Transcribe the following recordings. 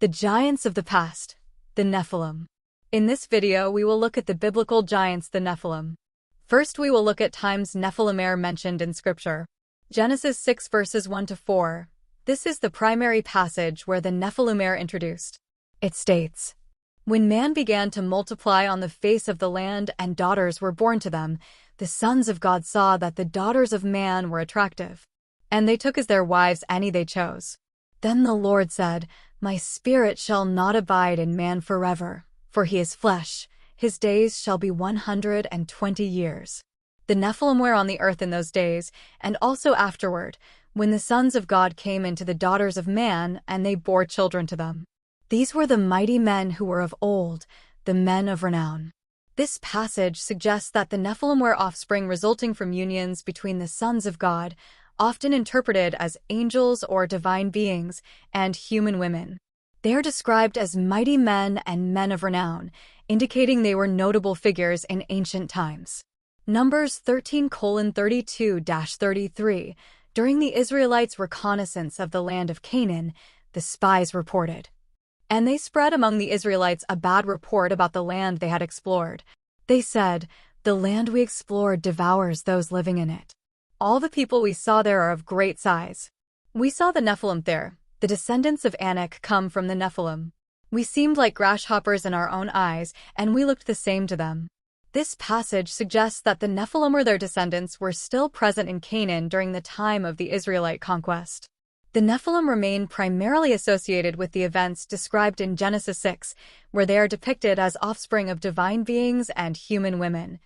The giants of the past, the Nephilim. In this video, we will look at the biblical giants, the Nephilim. First, we will look at times Nephilim are mentioned in Scripture. Genesis 6 verses 1 to 4. This is the primary passage where the Nephilim are introduced. It states, "When man began to multiply on the face of the land and daughters were born to them, the sons of God saw that the daughters of man were attractive, and they took as their wives any they chose. Then the Lord said, My spirit shall not abide in man forever, for he is flesh, his days shall be 120 years. The Nephilim were on the earth in those days, and also afterward, when the sons of God came into the daughters of man, and they bore children to them. These were the mighty men who were of old, the men of renown." This passage suggests that the Nephilim were offspring resulting from unions between the sons of God, often interpreted as angels or divine beings, and human women. They are described as mighty men and men of renown, indicating they were notable figures in ancient times. Numbers 13:32-33. During the Israelites' reconnaissance of the land of Canaan, the spies reported. And they spread among the Israelites a bad report about the land they had explored. They said, "The land we explored devours those living in it. All the people we saw there are of great size. We saw the Nephilim there. The descendants of Anak come from the Nephilim. We seemed like grasshoppers in our own eyes, and we looked the same to them." This passage suggests that the Nephilim or their descendants were still present in Canaan during the time of the Israelite conquest. The Nephilim remain primarily associated with the events described in Genesis 6, where they are depicted as offspring of divine beings and human women.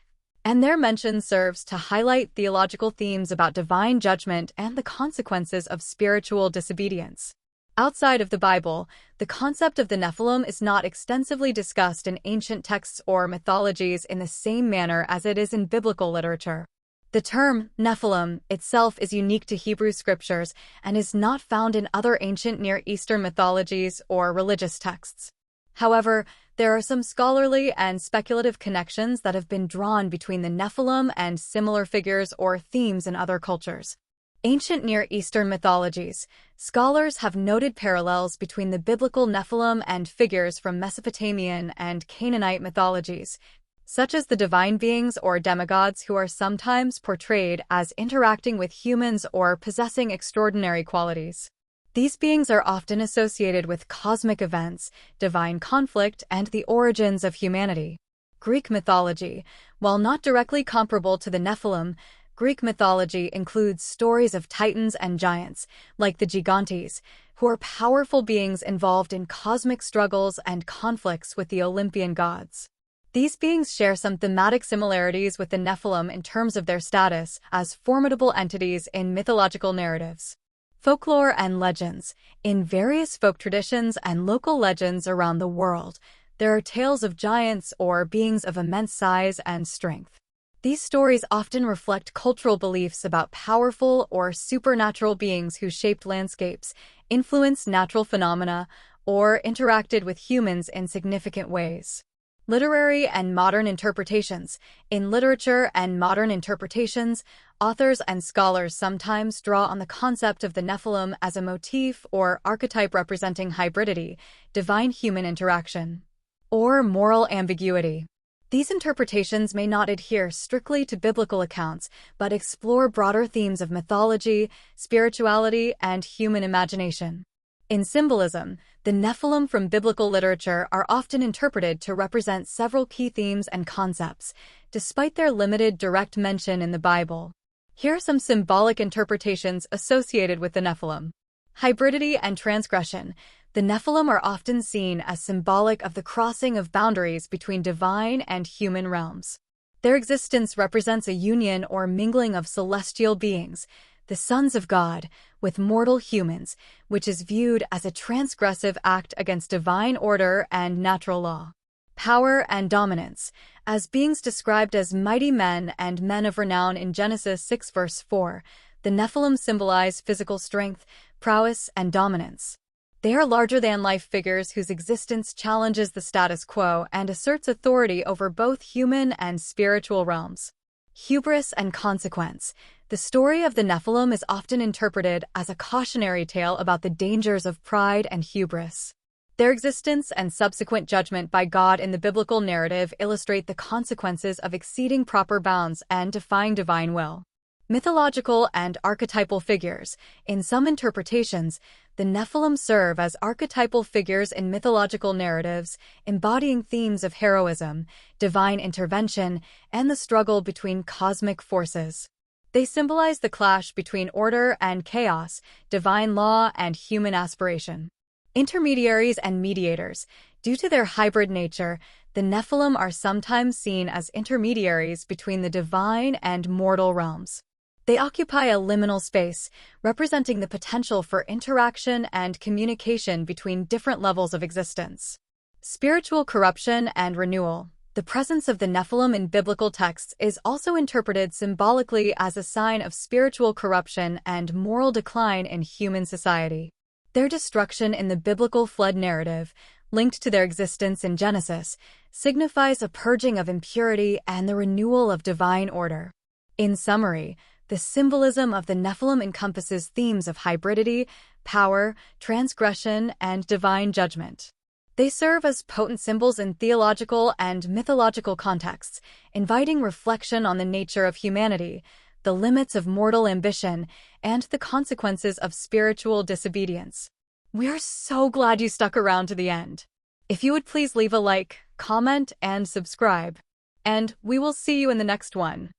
And their mention serves to highlight theological themes about divine judgment and the consequences of spiritual disobedience. Outside of the Bible, the concept of the Nephilim is not extensively discussed in ancient texts or mythologies in the same manner as it is in biblical literature. The term Nephilim itself is unique to Hebrew scriptures and is not found in other ancient Near Eastern mythologies or religious texts. However, there are some scholarly and speculative connections that have been drawn between the Nephilim and similar figures or themes in other cultures. Ancient Near Eastern mythologies. Scholars have noted parallels between the biblical Nephilim and figures from Mesopotamian and Canaanite mythologies, such as the divine beings or demigods who are sometimes portrayed as interacting with humans or possessing extraordinary qualities. These beings are often associated with cosmic events, divine conflict, and the origins of humanity. Greek mythology. While not directly comparable to the Nephilim, Greek mythology includes stories of titans and giants, like the Gigantes, who are powerful beings involved in cosmic struggles and conflicts with the Olympian gods. These beings share some thematic similarities with the Nephilim in terms of their status as formidable entities in mythological narratives. Folklore and legends. In various folk traditions and local legends around the world, there are tales of giants or beings of immense size and strength. These stories often reflect cultural beliefs about powerful or supernatural beings who shaped landscapes, influenced natural phenomena, or interacted with humans in significant ways. Literary and modern interpretations. In literature and modern interpretations, authors and scholars sometimes draw on the concept of the Nephilim as a motif or archetype representing hybridity, divine-human interaction, or moral ambiguity. These interpretations may not adhere strictly to biblical accounts, but explore broader themes of mythology, spirituality, and human imagination. In symbolism, the Nephilim from biblical literature are often interpreted to represent several key themes and concepts, despite their limited direct mention in the Bible. Here are some symbolic interpretations associated with the Nephilim. Hybridity and transgression. The Nephilim are often seen as symbolic of the crossing of boundaries between divine and human realms. Their existence represents a union or mingling of celestial beings, the sons of God, with mortal humans, which is viewed as a transgressive act against divine order and natural law. Power and dominance. As beings described as mighty men and men of renown in Genesis 6 verse 4, the Nephilim symbolize physical strength, prowess, and dominance. They are larger-than-life figures whose existence challenges the status quo and asserts authority over both human and spiritual realms. Hubris and consequence. The story of the Nephilim is often interpreted as a cautionary tale about the dangers of pride and hubris. Their existence and subsequent judgment by God in the biblical narrative illustrate the consequences of exceeding proper bounds and defying divine will. Mythological and archetypal figures. In some interpretations, the Nephilim serve as archetypal figures in mythological narratives, embodying themes of heroism, divine intervention, and the struggle between cosmic forces. They symbolize the clash between order and chaos, divine law and human aspiration. Intermediaries and mediators. Due to their hybrid nature, the Nephilim are sometimes seen as intermediaries between the divine and mortal realms. They occupy a liminal space, representing the potential for interaction and communication between different levels of existence. Spiritual corruption and renewal. The presence of the Nephilim in biblical texts is also interpreted symbolically as a sign of spiritual corruption and moral decline in human society. Their destruction in the biblical flood narrative, linked to their existence in Genesis, signifies a purging of impurity and the renewal of divine order. In summary, the symbolism of the Nephilim encompasses themes of hybridity, power, transgression, and divine judgment. They serve as potent symbols in theological and mythological contexts, inviting reflection on the nature of humanity, the limits of mortal ambition, and the consequences of spiritual disobedience. We are so glad you stuck around to the end. If you would please leave a like, comment, and subscribe. And we will see you in the next one.